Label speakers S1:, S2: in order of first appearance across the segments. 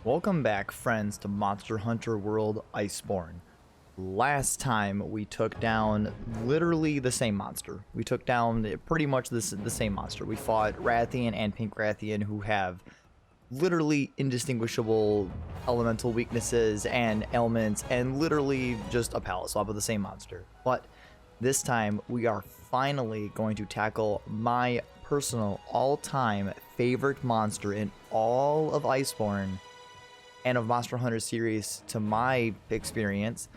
S1: Welcome back, friends, to Monster Hunter World Iceborne. Last time we took down literally the same monster. We took down pretty much the same monster. We fought Rathian and Pink Rathian, who have literally indistinguishable elemental weaknesses and ailments, and literally just a palette swap of the same monster. But this time we are finally going to tackle my personal all-time favorite monster in all of Iceborne and of Monster Hunter series. To my experience,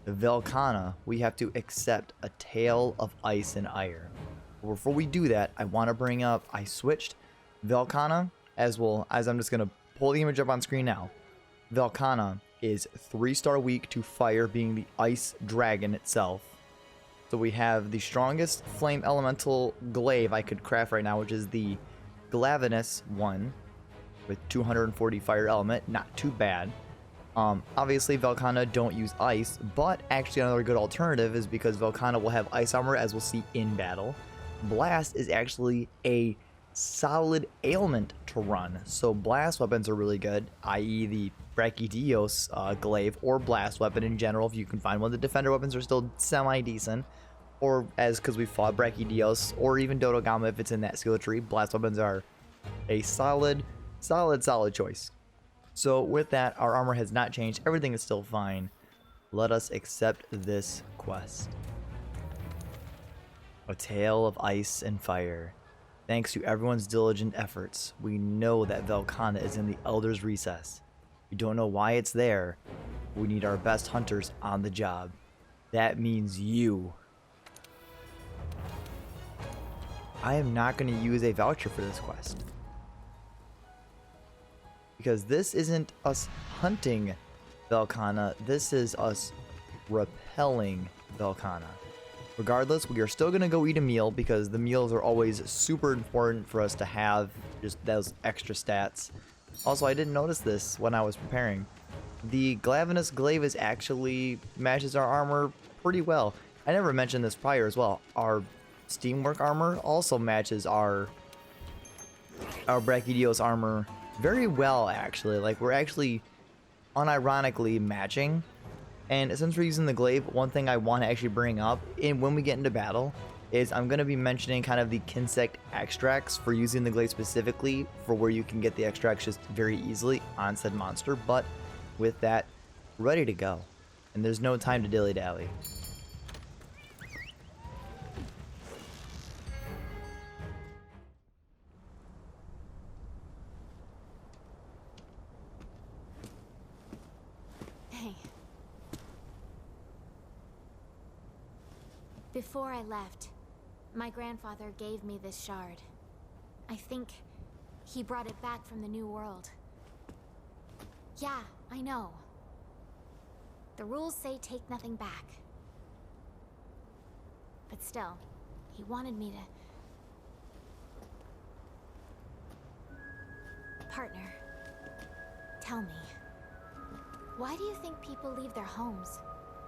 S1: Velkhana. We have to accept a tale of ice and ire. But before we do that, I want to bring up, I switched Velkhana as well, as I'm just going to pull the image up on screen now. Velkhana is 3-star weak to fire, being the ice dragon itself. So we have the strongest flame elemental glaive I could craft right now, which is the Glavinus one, with 240 fire element. Not too bad. Obviously Velkhana don't use ice, but actually another good alternative is because Velkhana will have ice armor, as we'll see in battle. Blast is actually a solid ailment to run, so blast weapons are really good, i.e. the Brachydios glaive, or blast weapon in general if you can find one. The defender weapons are still semi-decent, or because we fought Brachydios, or even Dodogama if it's in that skill tree. Blast weapons are a solid choice. So with that, our armor has not changed. Everything is still fine. Let us accept this quest. A tale of ice and fire. Thanks to everyone's diligent efforts, we know that Velkhana is in the Elder's Recess. We don't know why it's there. We need our best hunters on the job. That means you. I am not going to use a voucher for this quest, because this isn't us hunting Velkhana, this is us repelling Velkhana. Regardless, we are still going to go eat a meal, because the meals are always super important for us to have, just those extra stats. Also, I didn't notice this when I was preparing. The Glavinus glaive is actually matches our armor pretty well. I never mentioned this prior as well. Our Steamwork armor also matches our Brachydios armor very well, actually. Like, we're actually unironically matching. And since we're using the glaive, one thing I want to actually bring up when we get into battle is I'm going to be mentioning kind of the Kinsect extracts for using the glaive specifically, for where you can get the extracts just very easily on said monster. But with that, ready to go. And there's no time to dilly-dally.
S2: Before I left, my grandfather gave me this shard. I think he brought it back from the New World. Yeah, I know. The rules say take nothing back. But still, he wanted me to... Partner, tell me, why do you think people leave their homes,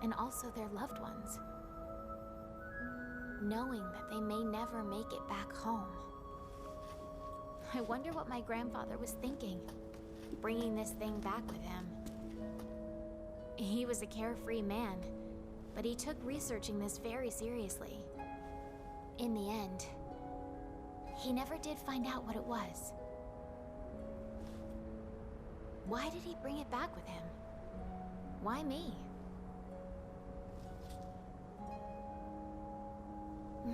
S2: and also their loved ones, knowing that they may never make it back home? I wonder what my grandfather was thinking, bringing this thing back with him. He was a carefree man, but he took researching this very seriously. In the end, he never did find out what it was. Why did he bring it back with him? Why me?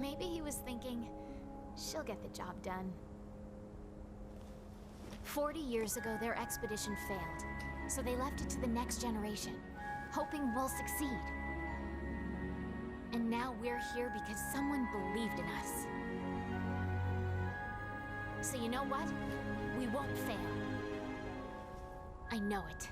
S2: Maybe he was thinking, she'll get the job done. 40 years ago, their expedition failed, so they left it to the next generation, hoping we'll succeed. And now we're here because someone believed in us. So you know what? We won't fail. I know it.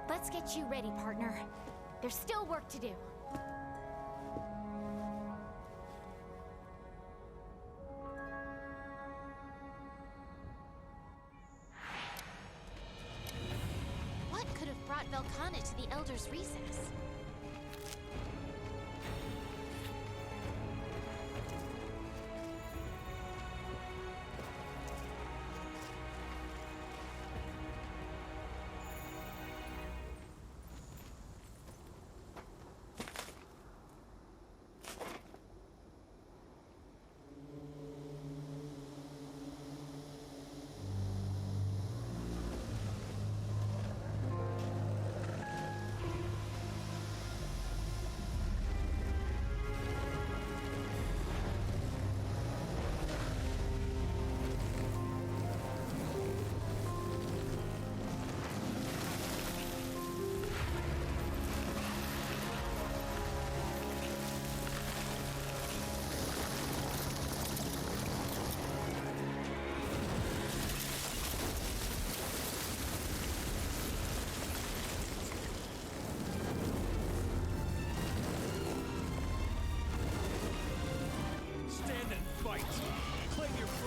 S2: Let's get you ready, partner. There's still work to do. What could have brought Velkhana to the Elder's Recess?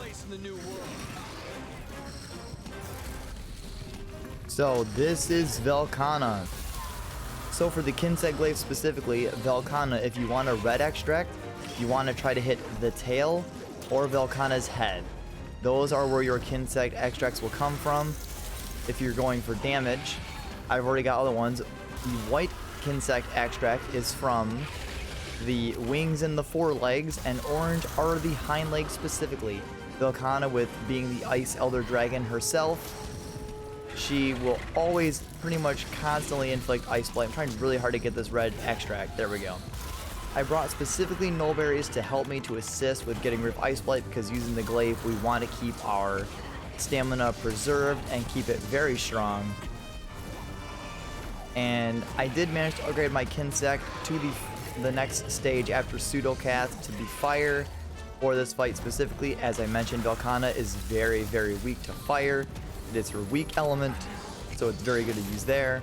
S3: place in the new world.
S1: So this is Velkhana. So for the Kinsect Glaive specifically, Velkhana, if you want a red extract, you want to try to hit the tail or Velkhana's head. Those are where your Kinsect extracts will come from. If you're going for damage, I've already got other ones. The white Kinsect extract is from the wings and the forelegs, and orange are the hind legs specifically. Velkhana, with being the Ice Elder Dragon herself, she will always pretty much constantly inflict Ice Blight. I'm trying really hard to get this red extract. There we go. I brought specifically null berries to help me to assist with getting rid of Ice Blight, because using the glaive, we want to keep our stamina preserved and keep it very strong. And I did manage to upgrade my Kinsect to the next stage after Pseudocath to the fire for this fight specifically. As I mentioned, Velkhana is very, very weak to fire. It is her weak element, so it's very good to use there.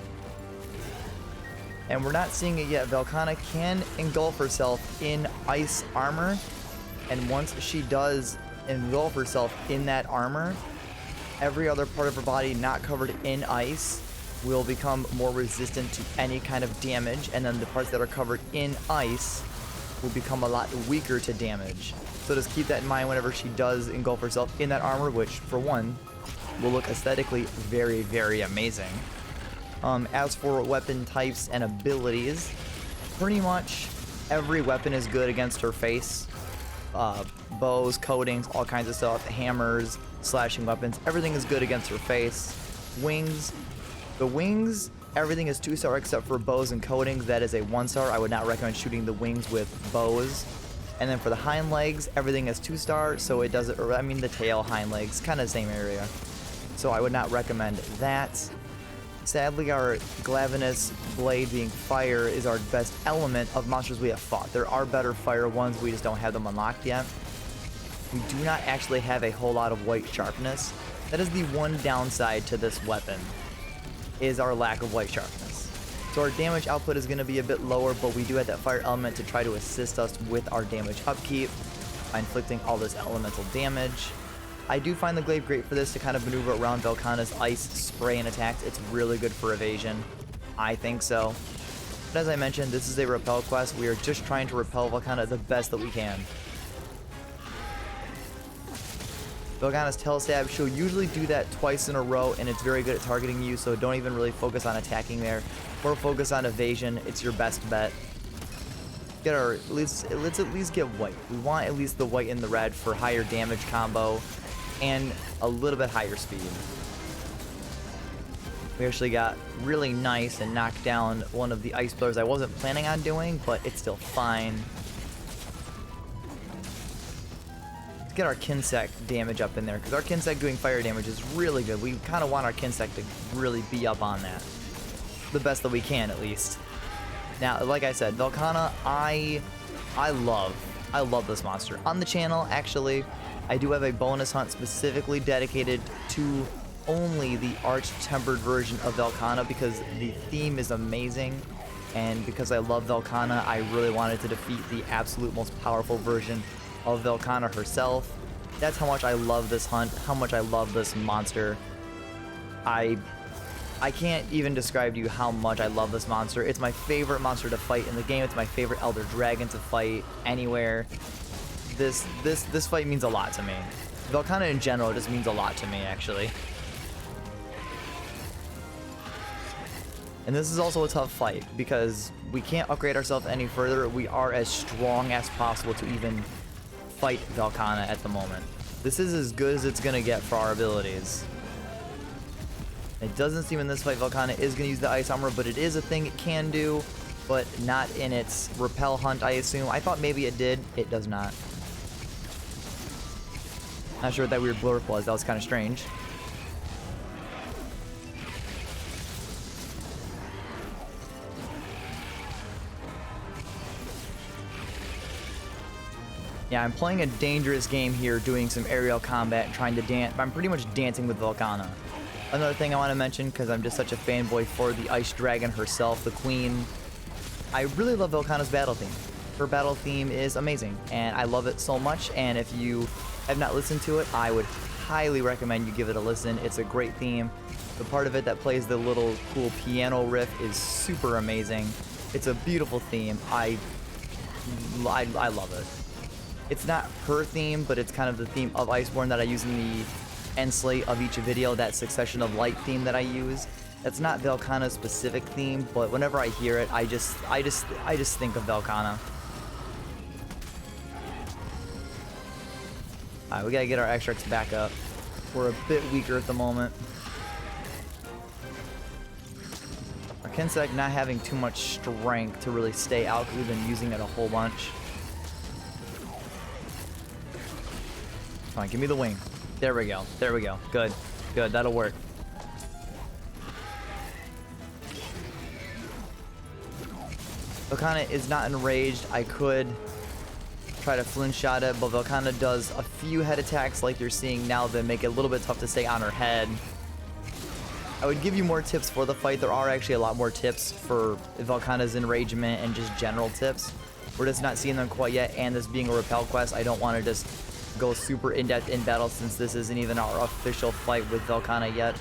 S1: And we're not seeing it yet. Velkhana can engulf herself in ice armor, and once she does engulf herself in that armor, every other part of her body not covered in ice will become more resistant to any kind of damage, and then the parts that are covered in ice will become a lot weaker to damage. So just keep that in mind whenever she does engulf herself in that armor, which for one will look aesthetically very, very amazing. As for weapon types and abilities, pretty much every weapon is good against her face. Bows, coatings, all kinds of stuff, hammers, slashing weapons, everything is good against her face. Wings, the wings, everything is 2-star except for bows and coatings. That is a 1-star. I would not recommend shooting the wings with bows. And then for the hind legs, everything is 2-star, so it doesn't, or I mean the tail, hind legs, kind of the same area. So I would not recommend that. Sadly, our Glavenus blade being fire is our best element of monsters we have fought. There are better fire ones, we just don't have them unlocked yet. We do not actually have a whole lot of white sharpness. That is the one downside to this weapon, is our lack of white sharpness. So our damage output is going to be a bit lower, but we do have that fire element to try to assist us with our damage upkeep by inflicting all this elemental damage. I do find the glaive great for this, to kind of maneuver around Velkhana's ice spray and attacks. It's really good for evasion. I think so. But as I mentioned, this is a repel quest. We are just trying to repel Velkhana the best that we can. Velkhana's tail stab, she'll usually do that twice in a row, and it's very good at targeting you, so don't even really focus on attacking there, or focus on evasion. It's your best bet. Get our, let's at least get white. We want at least the white and the red for higher damage combo and a little bit higher speed. We actually got really nice and knocked down one of the ice pillars I wasn't planning on doing, but it's still fine. Let's get our Kinsect damage up in there, because our Kinsect doing fire damage is really good. We kind of want our Kinsect to really be up on that. The best that we can, at least. Now, like I said, Velkhana, I love this monster. On the channel, actually, I do have a bonus hunt specifically dedicated to only the arch-tempered version of Velkhana, because the theme is amazing, and because I love Velkhana, I really wanted to defeat the absolute most powerful version of Velkhana herself. That's how much I love this hunt, how much I love this monster. I can't even describe to you how much I love this monster. It's my favorite monster to fight in the game. It's my favorite Elder Dragon to fight anywhere. This fight means a lot to me. Velkhana in general just means a lot to me, actually. And this is also a tough fight, because we can't upgrade ourselves any further. We are as strong as possible to even fight Velkhana at the moment. This is as good as it's gonna get for our abilities. It doesn't seem in this fight Velkhana is going to use the ice armor, but it is a thing it can do, but not in its repel hunt, I assume. I thought maybe it did. It does not. Not sure what that weird blurb was. That was kind of strange. Yeah, I'm playing a dangerous game here, doing some aerial combat and trying to dance. I'm pretty much dancing with Velkhana. Another thing I want to mention, because I'm just such a fanboy for the Ice Dragon herself, the Queen, I really love Velkhana's battle theme. Her battle theme is amazing, and I love it so much, and if you have not listened to it, I would highly recommend you give it a listen. It's a great theme. The part of it that plays the little cool piano riff is super amazing. It's a beautiful theme. I love it. It's not her theme, but it's kind of the theme of Iceborne that I use in the end slate of each video, that Succession of Light theme that I use. That's not Velkhana's specific theme, but whenever I hear it, I just think of Velkhana. Alright, we gotta get our extracts back up. We're a bit weaker at the moment. Our Kinsec not having too much strength to really stay out because we've been using it a whole bunch. Come on, give me the wing. There we go. There we go. Good. Good. That'll work. Velkhana is not enraged. I could try to flinch shot it, but Velkhana does a few head attacks like you're seeing now that make it a little bit tough to stay on her head. I would give you more tips for the fight. There are actually a lot more tips for Velkhana's enragement and just general tips. We're just not seeing them quite yet, and this being a rappel quest, I don't want to just go super in-depth in battle since this isn't even our official fight with Velkhana yet.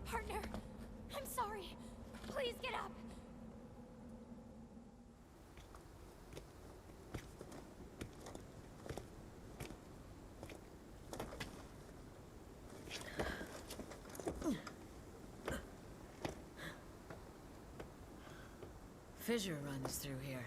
S2: Partner, I'm sorry. Please get up.
S3: Fissure runs through here.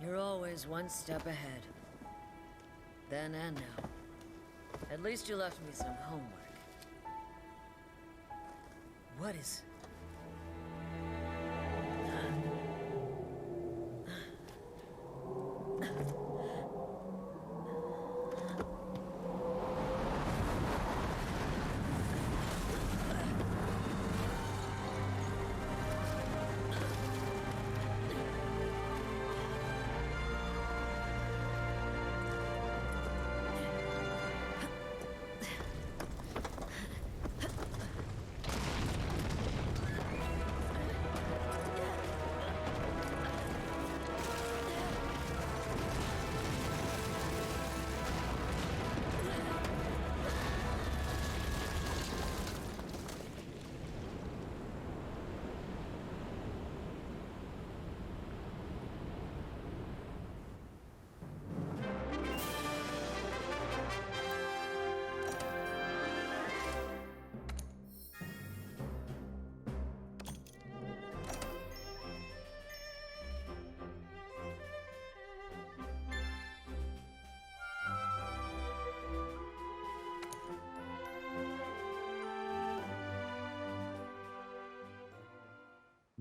S3: You're always one step ahead. Then and now. At least you left me some homework. What is...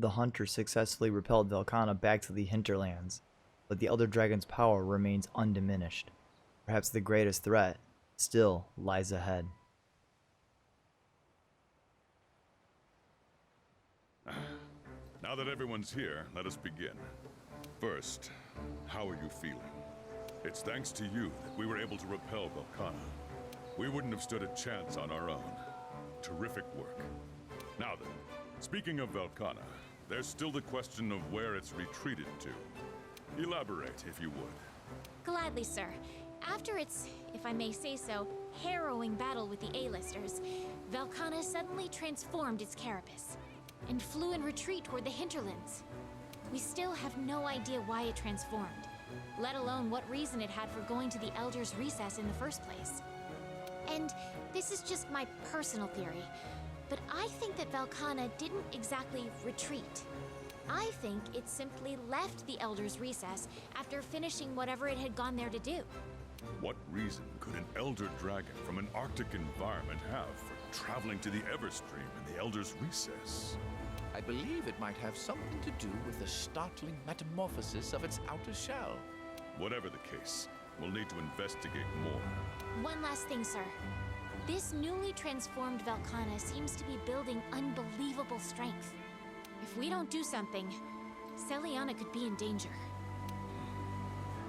S1: the hunter successfully repelled Velkhana back to the hinterlands, but the Elder Dragon's power remains undiminished. Perhaps the greatest threat still lies ahead.
S4: Now that everyone's here, let us begin. First, how are you feeling? It's thanks to you that we were able to repel Velkhana. We wouldn't have stood a chance on our own. Terrific work. Now then, speaking of Velkhana, there's still the question of where it's retreated to. Elaborate, if you would.
S2: Gladly, sir. After its, if I may say so, harrowing battle with the A-listers, Velkhana suddenly transformed its carapace and flew in retreat toward the hinterlands. We still have no idea why it transformed, let alone what reason it had for going to the Elder's recess in the first place. And this is just my personal theory, but I think that Velkhana didn't exactly retreat. I think it simply left the Elder's recess after finishing whatever it had gone there to do.
S4: What reason could an Elder Dragon from an Arctic environment have for traveling to the Everstream in the Elder's recess?
S5: I believe it might have something to do with the startling metamorphosis of its outer shell.
S4: Whatever the case, we'll need to investigate more.
S2: One last thing, sir. This newly transformed Velkhana seems to be building unbelievable strength. If we don't do something, Celiana could be in danger.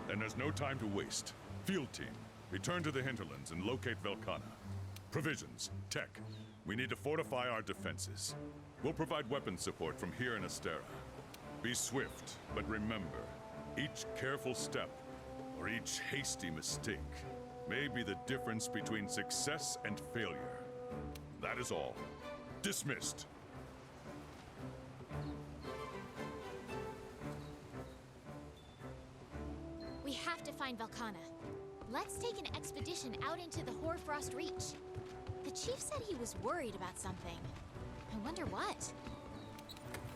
S4: Then there's no time to waste. Field team, return to the hinterlands and locate Velkhana. Provisions, tech. We need to fortify our defenses. We'll provide weapon support from here in Astera. Be swift, but remember, each careful step, or each hasty mistake, may be the difference between success and failure. That is all. Dismissed.
S2: We have to find Velkhana. Let's take an expedition out into the Hoarfrost Reach. The chief said he was worried about something. I wonder what.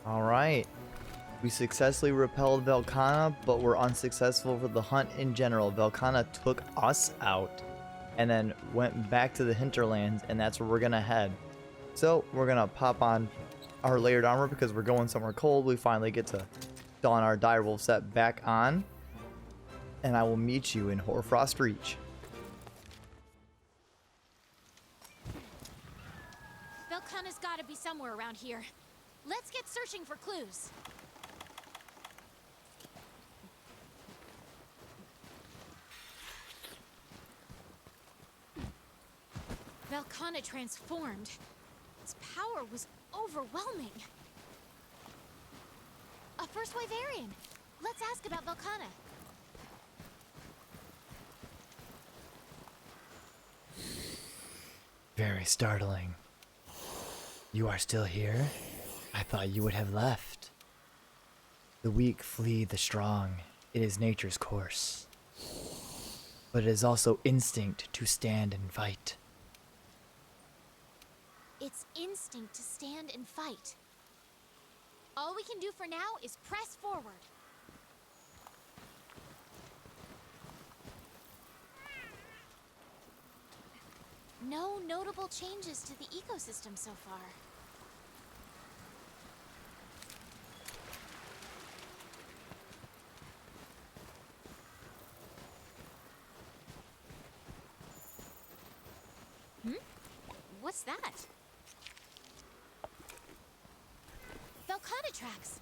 S1: Alright. We successfully repelled Velkhana, but were unsuccessful for the hunt in general. Velkhana took us out and then went back to the hinterlands, and that's where we're gonna head. So we're gonna pop on our layered armor because we're going somewhere cold. We finally get to don our direwolf set back on, and I will meet you in Hoarfrost Reach.
S2: Velkhana's gotta be somewhere around here. Let's get searching for clues. Velkhana transformed. Its power was overwhelming. A first wave Aryan. Let's ask about Velkhana.
S1: Very startling. You are still here? I thought you would have left. The weak flee the strong. It is nature's course. But it is also instinct to stand and fight.
S2: It's instinct to stand and fight. All we can do for now is press forward. No notable changes to the ecosystem so far. What's that? Velkhana tracks.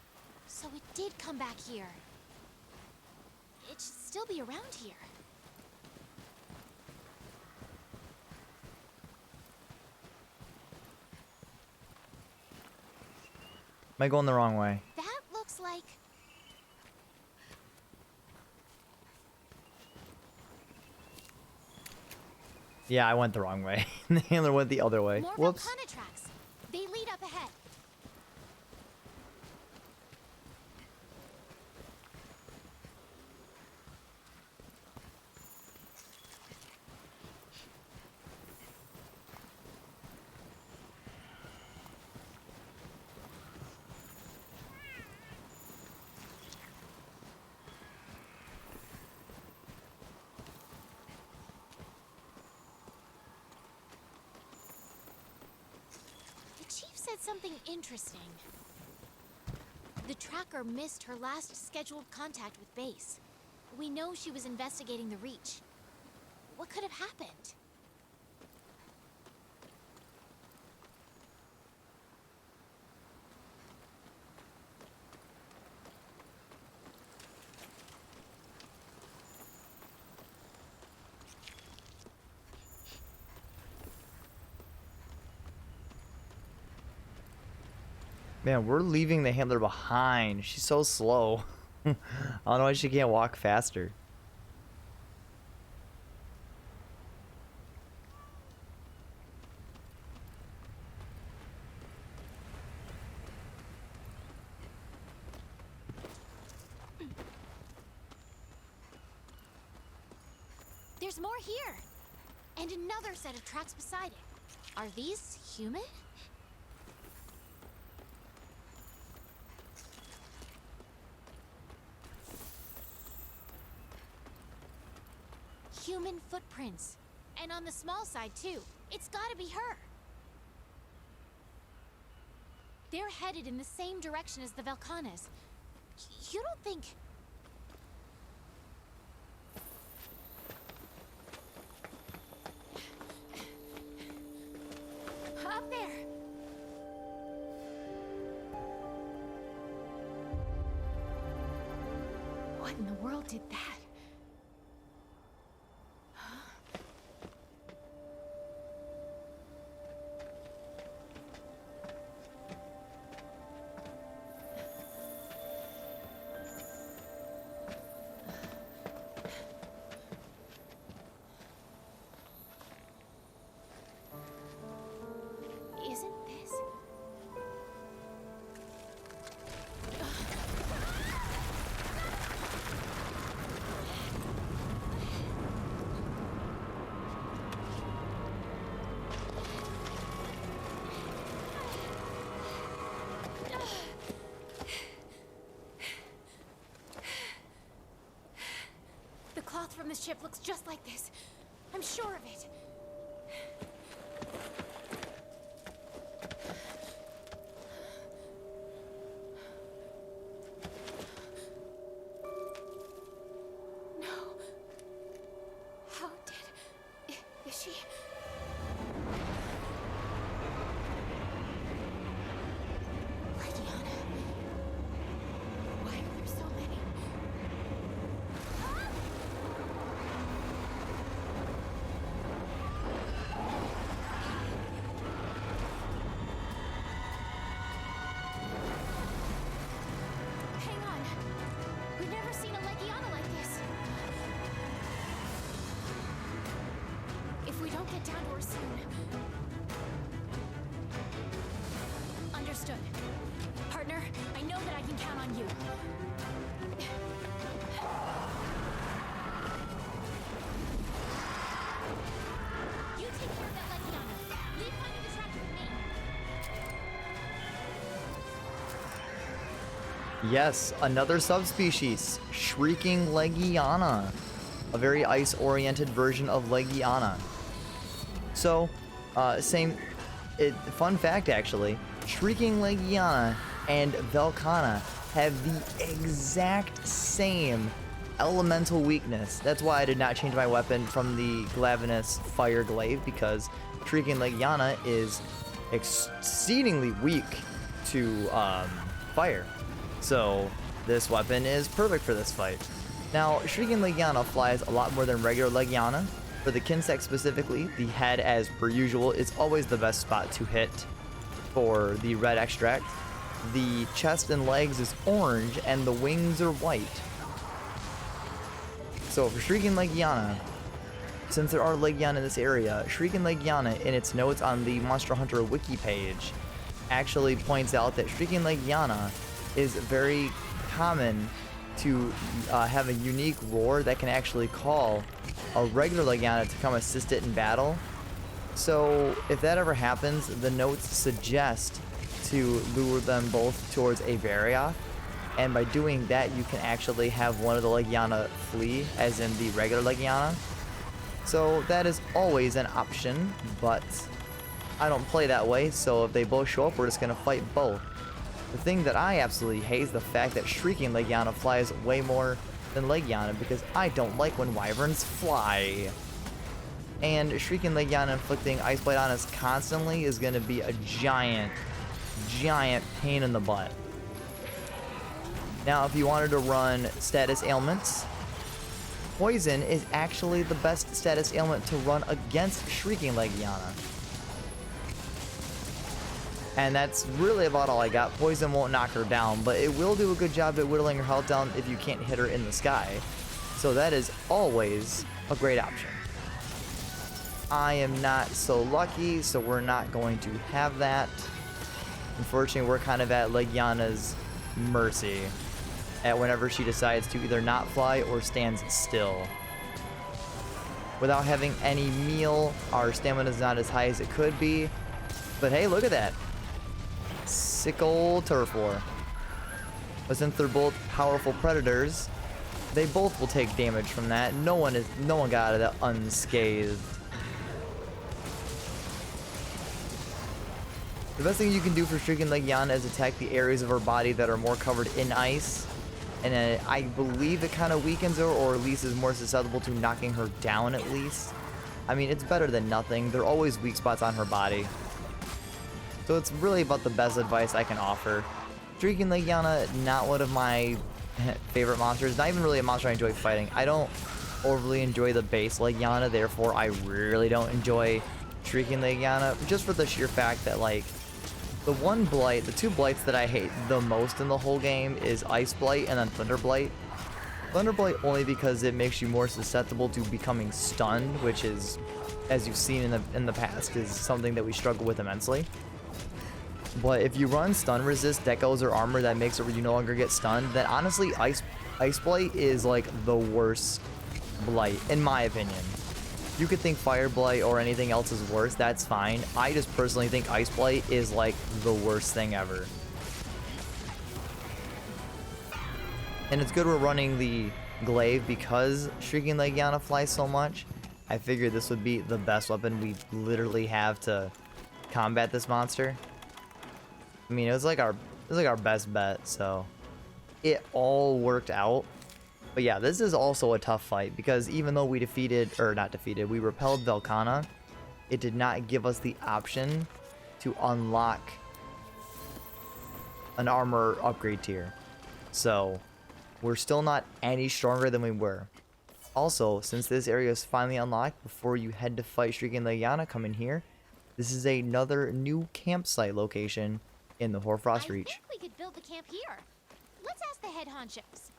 S2: So it did come back here. It should still be around here.
S1: Am I going the wrong way?
S2: That looks like...
S1: Yeah, I went the wrong way. The handler went the other way.
S2: more
S1: Whoops.
S2: Velkhana tracks. They lead up ahead. The chief said something interesting. The tracker missed her last scheduled contact with base. We know she was investigating the Reach. What could have happened?
S1: Man, we're leaving the handler behind. She's so slow. I don't know why she can't walk faster.
S2: There's more here! And another set of tracks beside it. Are these human? Human footprints. And on the small side, too. It's gotta be her. They're headed in the same direction as the Velkhanas. You don't think... Up there! What in the world did that? Isn't this... The cloth from the ship looks just like this. I'm sure of it. No. How did... Is she... Legiana. Why are there so many? Hang on. We've never seen a Legiana like this. If we don't get down to her soon. Understood. Partner, I know that I can count on you. You take care of that Legiana. Leave finding the track with me.
S1: Yes, another subspecies, Shrieking Legiana, a very ice-oriented version of Legiana. So, fun fact actually, Shrieking Legiana and Velkhana have the exact same elemental weakness. That's why I did not change my weapon from the Glavenus Fire Glaive, because Shrieking Legiana is exceedingly weak to fire. So this weapon is perfect for this fight. Now, Shrieking Legiana flies a lot more than regular Legiana. For the Kinsec specifically, the head, as per usual, is always the best spot to hit for the red extract. The chest and legs is orange, and the wings are white. So for Shrieking Legiana, since there are Legiana in this area, Shrieking Legiana in its notes on the Monster Hunter wiki page actually points out that Shrieking Legiana is very common to have a unique roar that can actually call a regular Legiana to come assist it in battle. So if that ever happens, the notes suggest to lure them both towards a Varioth, and by doing that you can actually have one of the Legiana flee, as in the regular Legiana. So that is always an option, but I don't play that way, so if they both show up, we're just gonna fight both. The thing that I absolutely hate is the fact that Shrieking Legiana flies way more than Legiana, because I don't like when wyverns fly. And Shrieking Legiana inflicting Ice Blade on us constantly is going to be a giant pain in the butt. Now, if you wanted to run status ailments, Poison is actually the best status ailment to run against Shrieking Legiana. And that's really about all I got. Poison won't knock her down, but it will do a good job at whittling her health down if you can't hit her in the sky. So that is always a great option. I am not so lucky, so we're not going to have that. Unfortunately, we're kind of at Legiana's mercy at whenever she decides to either not fly or stands still. Without having any meal, our stamina is not as high as it could be. But hey, look at that. Sick old turf war. But since they're both powerful predators, they both will take damage from that. No one got out of that unscathed. The best thing you can do for Shrieking Legiana is attack the areas of her body that are more covered in ice. And I believe it kind of weakens her, or at least is more susceptible to knocking her down at least. I mean, it's better than nothing. There are always weak spots on her body. So it's really about the best advice I can offer. Shrieking Legiana, not one of my favorite monsters. Not even really a monster I enjoy fighting. I don't overly enjoy the base Legiana, therefore I really don't enjoy Shrieking Legiana. Just for the sheer fact that, like, the two blights that I hate the most in the whole game is Ice Blight and then Thunder Blight. Thunder Blight only because it makes you more susceptible to becoming stunned, which is, as you've seen in the past, is something that we struggle with immensely. But if you run stun resist decals or armor that makes it where you no longer get stunned, then honestly Ice Blight is like the worst blight, in my opinion. You could think Fire Blight or anything else is worse, that's fine. I just personally think Ice Blight is like the worst thing ever. And it's good we're running the Glaive because Shrieking Legiana flies so much. I figured this would be the best weapon we literally have to combat this monster. I mean, it was like our best bet, so it all worked out. But yeah, this is also a tough fight because even though we we repelled Velkhana, it did not give us the option to unlock an armor upgrade tier. So we're still not any stronger than we were. Also, since this area is finally unlocked, before you head to fight Shrieking Legiana, come in here. This is another new campsite location in the Hoarfrost Reach.
S2: I think we could build the camp here. Let's ask the head honchos.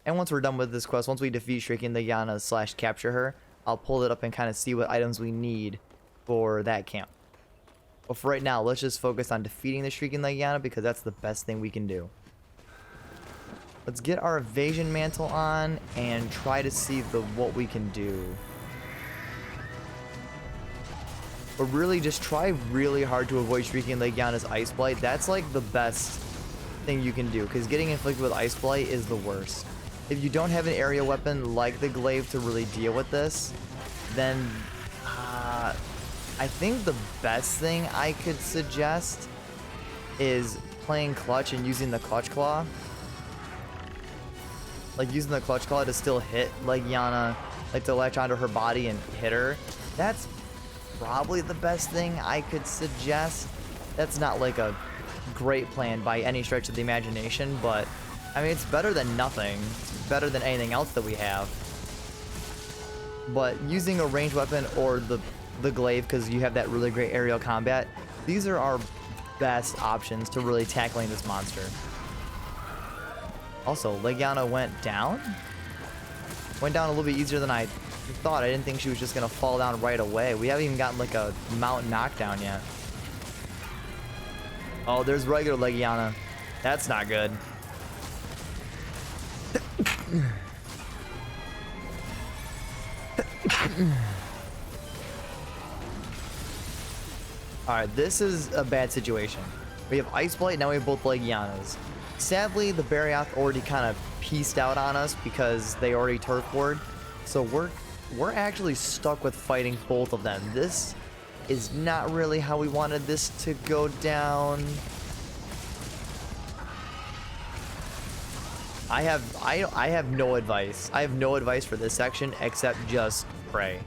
S1: And once we're done with this quest, once we defeat Shrieking Legiana / capture her, I'll pull it up and kind of see what items we need for that camp. But for right now, let's just focus on defeating the Shrieking Legiana because that's the best thing we can do. Let's get our evasion mantle on and try to see what we can do. But really, just try really hard to avoid Shrieking Legiana's Ice Blight. That's like the best thing you can do, because getting inflicted with Ice Blight is the worst. If you don't have an area weapon like the Glaive to really deal with this, then I think the best thing I could suggest is playing Clutch and using the Clutch Claw. Like using the Clutch Claw to still hit Legiana, like to latch onto her body and hit her. That's probably the best thing I could suggest. That's not like a great plan by any stretch of the imagination, but I mean, it's better than nothing. It's better than anything else that we have. But using a ranged weapon or the Glaive, because you have that really great aerial combat, these are our best options to really tackling this monster. Also, Legiana went down? Went down a little bit easier than I thought. I didn't think she was just going to fall down right away. We haven't even gotten like a mount knockdown yet. Oh, there's regular Legiana. That's not good. Alright, this is a bad situation. We have Ice Blight, now we have both Legianas. Sadly, the Barioth already kind of pieced out on us because they already turf warred. So we're actually stuck with fighting both of them. This is not really how we wanted this to go down. I have no advice. I have no advice for this section except just pray.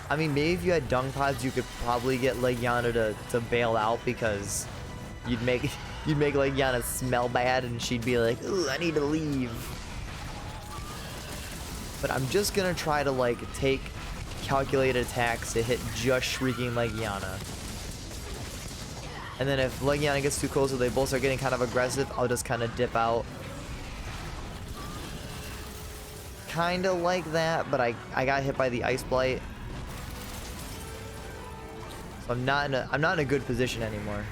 S1: I mean, maybe if you had dung pods, you could probably get Legiana to bail out, because you'd make Legiana smell bad and she'd be like, "Ooh, I need to leave." But I'm just gonna try to like take calculated attacks to hit just Shrieking Legiana. And then if Legiana gets too close or they both start getting kind of aggressive, I'll just kind of dip out. Kind of like that, but I got hit by the Ice Blight. So I'm not in a good position anymore.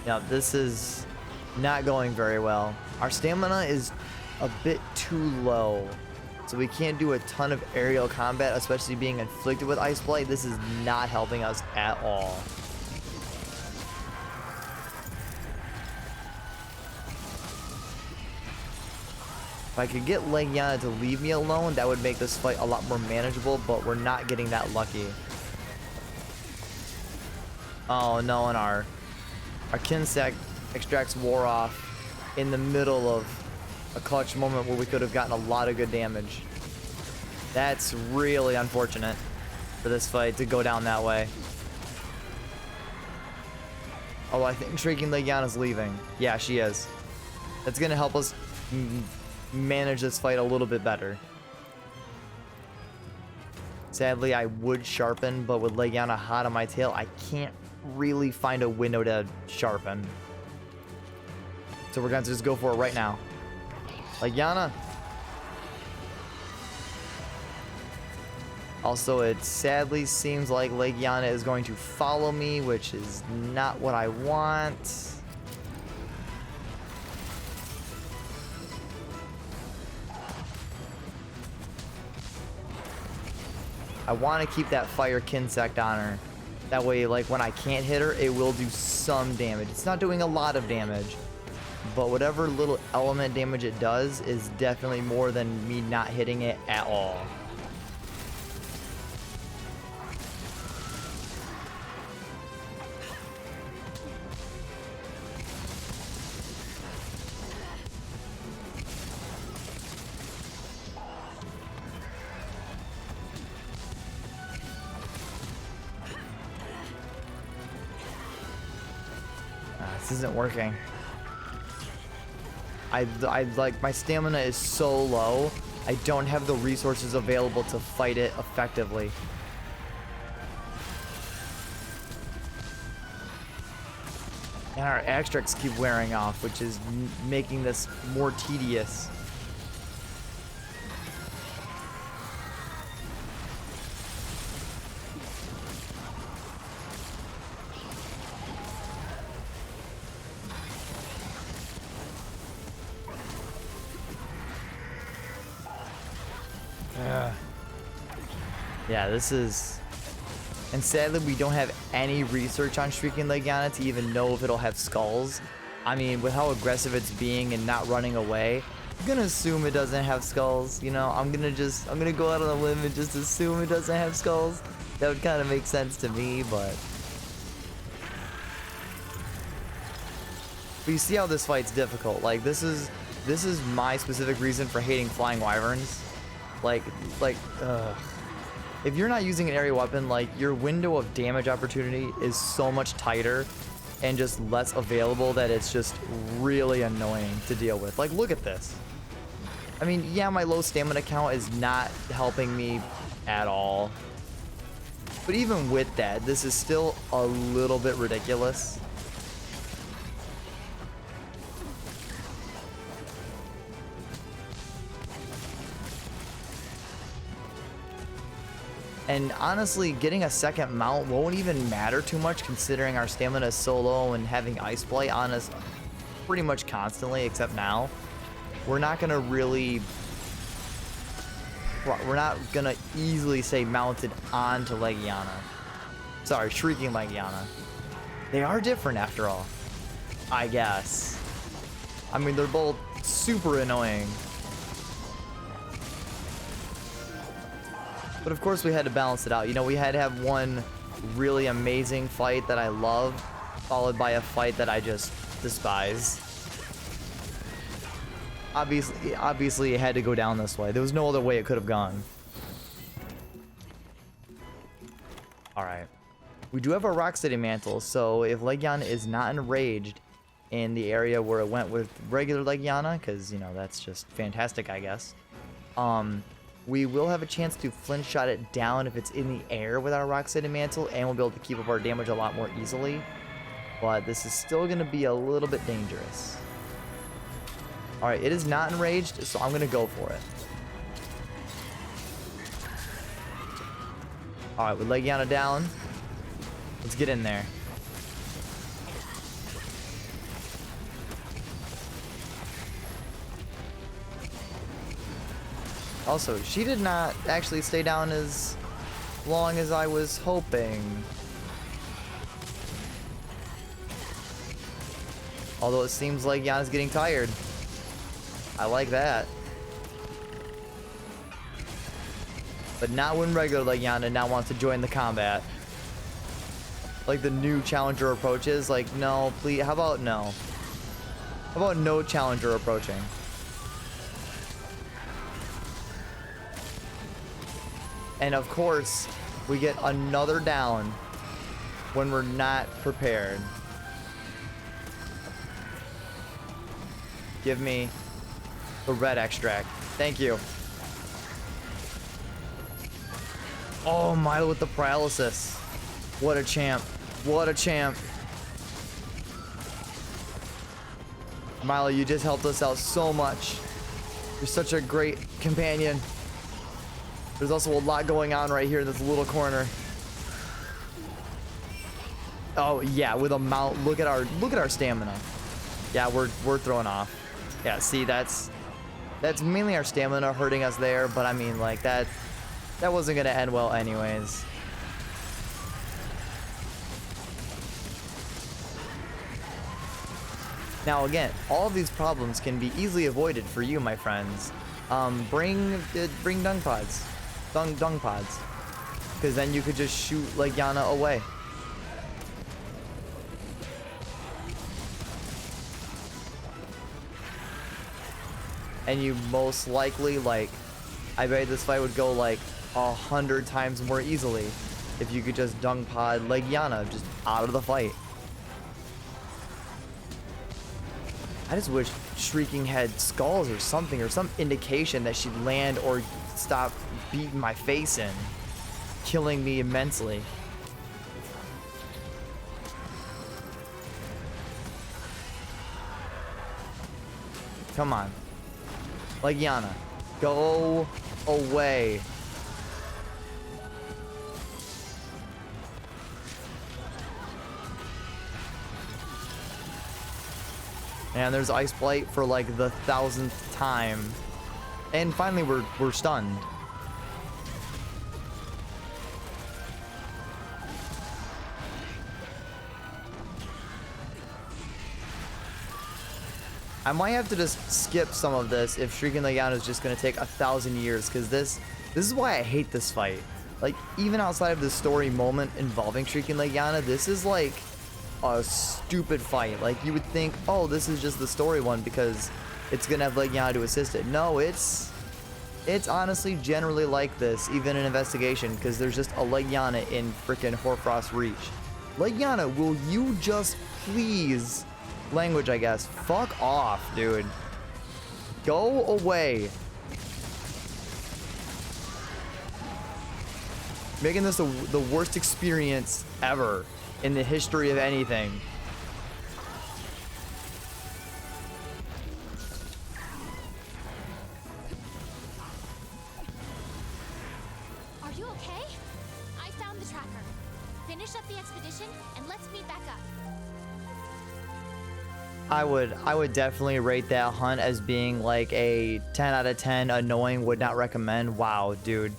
S1: Yeah, this is not going very well. Our stamina is a bit too low, so we can't do a ton of aerial combat, especially being inflicted with Ice Blight. This is not helping us at all. If I could get Legiana to leave me alone, that would make this fight a lot more manageable, but we're not getting that lucky. Oh no, and our Kinsec extracts wore off in the middle of a clutch moment where we could have gotten a lot of good damage. That's really unfortunate for this fight to go down that way. Oh, I think Shrieking Legiana's leaving. Yeah, she is. That's gonna help us manage this fight a little bit better. Sadly, I would sharpen, but with Legiana hot on my tail, I can't really find a window to sharpen. So we're going to just go for it right now. Legiana. Also, it sadly seems like Legiana is going to follow me, which is not what I want. I want to keep that fire Kinsect on her. That way, like, when I can't hit her, it will do some damage. It's not doing a lot of damage, but whatever little element damage it does is definitely more than me not hitting it at all. This isn't working. I like, my stamina is so low, I don't have the resources available to fight it effectively. And our extracts keep wearing off, which is making this more tedious. Yeah, this is... And sadly, we don't have any research on Shrieking Legiana to even know if it'll have skulls. I mean, with how aggressive it's being and not running away, I'm gonna assume it doesn't have skulls, you know? I'm gonna go out on a limb and just assume it doesn't have skulls. That would kind of make sense to me, but you see how this fight's difficult. Like, this is my specific reason for hating flying wyverns. If you're not using an area weapon, like, your window of damage opportunity is so much tighter and just less available that it's just really annoying to deal with. Like, look at this. I mean, yeah, my low stamina count is not helping me at all. But even with that, this is still a little bit ridiculous. And honestly, getting a second mount won't even matter too much, considering our stamina is so low and having Ice Blight on us pretty much constantly, except now. We're not gonna easily say mounted onto Legiana. Sorry, Shrieking Legiana. They are different after all, I guess. I mean, they're both super annoying. But of course we had to balance it out. You know, we had to have one really amazing fight that I love, followed by a fight that I just despise. Obviously it had to go down this way. There was no other way it could have gone. Alright. We do have a Rock City Mantle, so if Legiana is not enraged in the area where it went with regular Legiana, because, you know, that's just fantastic, I guess. We will have a chance to flinch shot it down if it's in the air with our Rock City Mantle, and we'll be able to keep up our damage a lot more easily. But this is still going to be a little bit dangerous. Alright, it is not enraged, so I'm going to go for it. Alright, with Legiana down, let's get in there. Also, she did not actually stay down as long as I was hoping. Although it seems like Yana's getting tired. I like that. But not when regular Legiana now wants to join the combat. Like the new challenger approaches. Like, no, please. How about no? How about no challenger approaching? And of course, we get another down when we're not prepared. Give me the red extract. Thank you. Oh, Milo with the paralysis. What a champ. What a champ. Milo, you just helped us out so much. You're such a great companion. There's also a lot going on right here in this little corner. Oh yeah, with a mount. Look at our stamina. Yeah, we're throwing off. Yeah, see, that's mainly our stamina hurting us there, but I mean, like, that wasn't gonna end well anyways. Now again, all of these problems can be easily avoided for you, my friends. Bring dung pods. Dung pods. Because then you could just shoot Legiana away. And you most likely, like, I bet this fight would go like 100 times more easily if you could just dung pod Legiana just out of the fight. I just wish Shrieking had skulls or something, or some indication that she'd land or stop beating my face in, killing me immensely. Come on. Legiana, go away. And there's Ice Blight for like the 1000th time. And finally we're stunned. I might have to just skip some of this if Shrieking Legiana is just going to take 1,000 years, because this is why I hate this fight. Like, even outside of the story moment involving Shrieking Legiana, this is like a stupid fight. Like, you would think, oh, this is just the story one because it's going to have Legiana to assist it. No, it's honestly generally like this, even in Investigation, because there's just a Legiana in freaking Hoarfrost Reach. Legiana, will you just please... language, I guess. Fuck off, dude. Go away. Making this the worst experience ever in the history of anything.
S2: Are you okay? I found the tracker. Finish up the expedition and let's meet back up.
S1: I would definitely rate that hunt as being like a 10 out of 10 annoying, would not recommend. Wow, dude.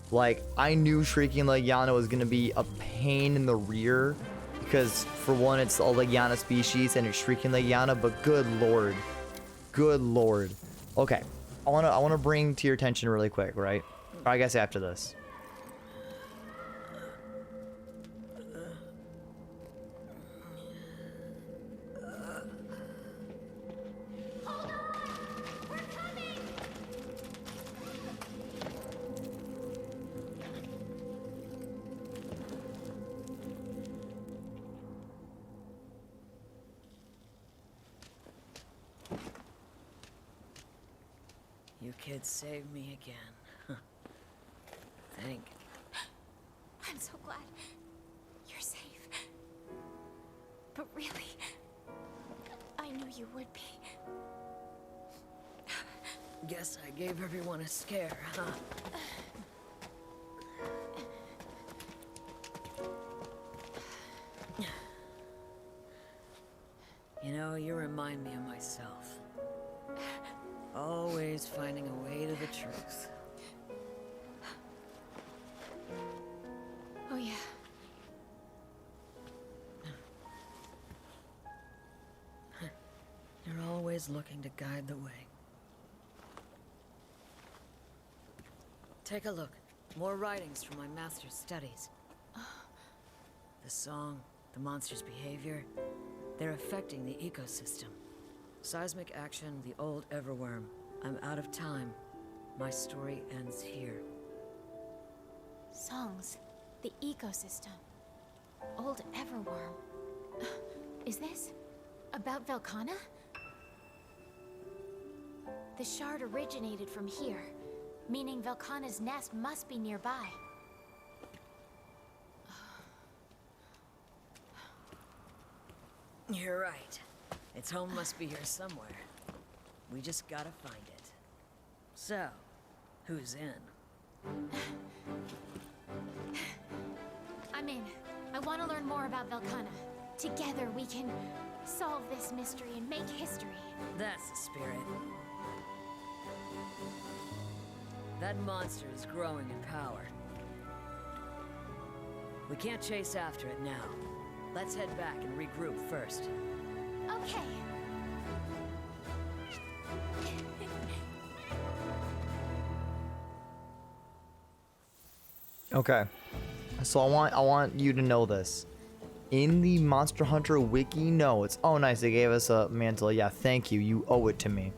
S1: Like, I knew Shrieking Legiana was going to be a pain in the rear because, for one, it's a Legiana species and it's Shrieking Legiana, but good lord. Good lord. Okay. I wanna bring to your attention really quick, right? Or I guess after this.
S3: You kids saved me again. Thank you.
S2: I'm so glad you're safe. But really, I knew you would be.
S3: Guess I gave everyone a scare, huh? You know, you remind me of myself. Always finding a way to the truth.
S2: Oh, yeah.
S3: You're always looking to guide the way. Take a look. More writings from my master's studies. The song, the monster's behavior, they're affecting the ecosystem. Seismic action, the old Everworm. I'm out of time. My story ends here.
S2: Songs, the ecosystem, old Everworm. Is this about Velkhana? The shard originated from here, meaning Velkhana's nest must be nearby.
S3: You're right. Its home must be here somewhere. We just gotta find it. So, who's in?
S2: I'm in. I want to learn more about Velkhana. Together we can solve this mystery and make history.
S3: That's the spirit. That monster is growing in power. We can't chase after it now. Let's head back and regroup first.
S2: Okay.
S1: Okay. So I want you to know this. In the Monster Hunter wiki notes. Oh, nice. They gave us a mantle. Yeah, thank you. You owe it to me.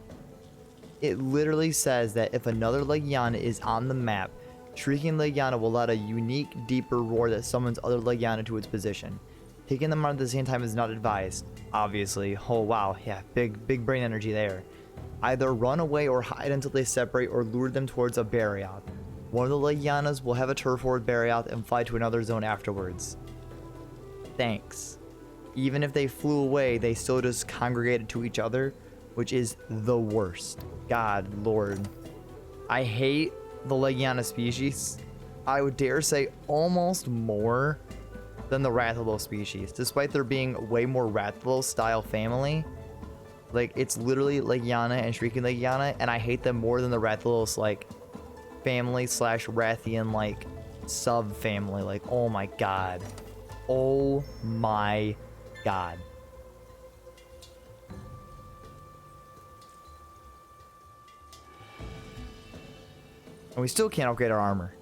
S1: It literally says that if another Legiana is on the map, Shrieking Legiana will let a unique, deeper roar that summons other Legiana to its position. Taking them out at the same time is not advised. Obviously. Oh, wow. Yeah, big brain energy there. Either run away or hide until they separate or lure them towards a Barrioth. One of the Legianas will have a turf war with Barrioth and fly to another zone afterwards. Thanks. Even if they flew away, they still just congregated to each other, which is the worst. God, Lord. I hate the Legiana species. I would dare say almost more than the Rathalos species, despite there being way more Rathalos style family. Like, it's literally Legiana and Shrieking Legiana, and I hate them more than the Rathalos, like, family slash Rathian, like, sub-family. Like, oh my god. Oh my god. And we still can't upgrade our armor.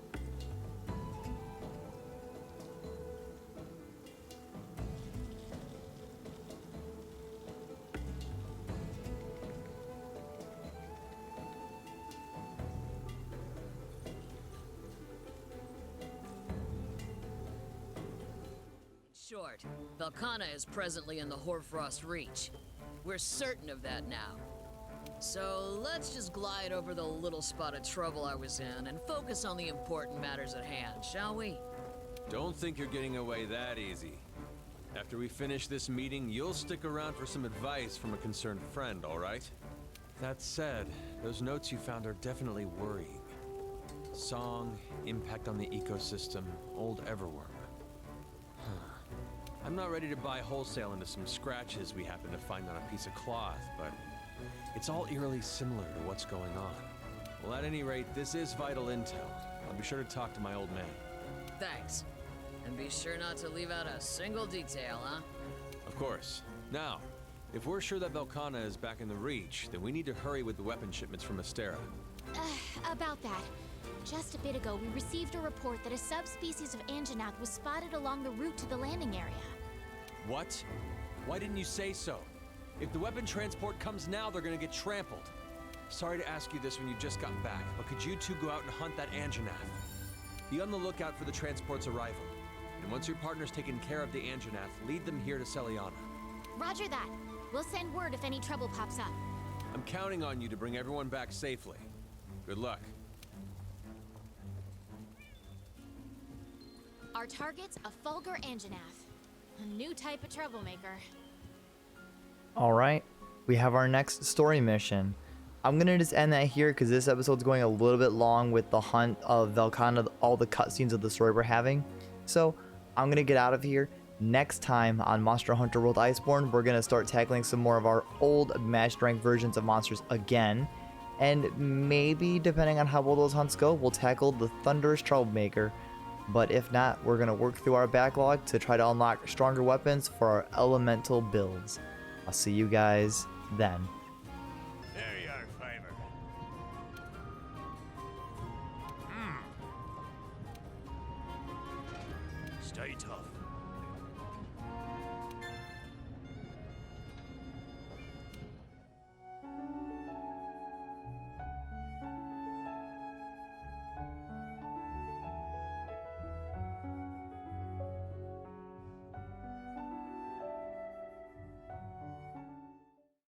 S3: Short, Velkhana is presently in the Hoarfrost Reach. We're certain of that now. So let's just glide over the little spot of trouble I was in and focus on the important matters at hand, shall we?
S6: Don't think you're getting away that easy. After we finish this meeting, you'll stick around for some advice from a concerned friend, all right? That said, those notes you found are definitely worrying. Song, impact on the ecosystem, old Everworm. I'm not ready to buy wholesale into some scratches we happen to find on a piece of cloth, but it's all eerily similar to what's going on. Well, at any rate, this is vital intel. I'll be sure to talk to my old man.
S3: Thanks. And be sure not to leave out a single detail, huh?
S6: Of course. Now, If we're sure that Velkhana is back in the Reach, then we need to hurry with the weapon shipments from Astera.
S2: About that. Just a bit ago, we received a report that a subspecies of Anjanath was spotted along the route to the landing area.
S6: What? Why didn't you say so? If the weapon transport comes now, they're gonna get trampled. Sorry to ask you this when you've just gotten back, but could you two go out and hunt that Anjanath? Be on the lookout for the transport's arrival. And once your partner's taken care of the Anjanath, lead them here to Celiana.
S2: Roger that. We'll send word if any trouble pops up.
S6: I'm counting on you to bring everyone back safely. Good luck.
S2: Our target's a Fulgur Anjanath. A new type of troublemaker.
S1: All right, we have our next story mission. I'm gonna just end that here because this episode's going a little bit long with the hunt of Velkhana, all the cutscenes of the story we're having. So I'm gonna get out of here. Next time on Monster Hunter World Iceborne, we're gonna start tackling some more of our old match ranked versions of monsters again. And maybe, depending on how well those hunts go, we'll tackle the Thunderous Troublemaker. But if not, we're gonna work through our backlog to try to unlock stronger weapons for our elemental builds. I'll see you guys then.
S7: There you are, Fiver. Stay tough.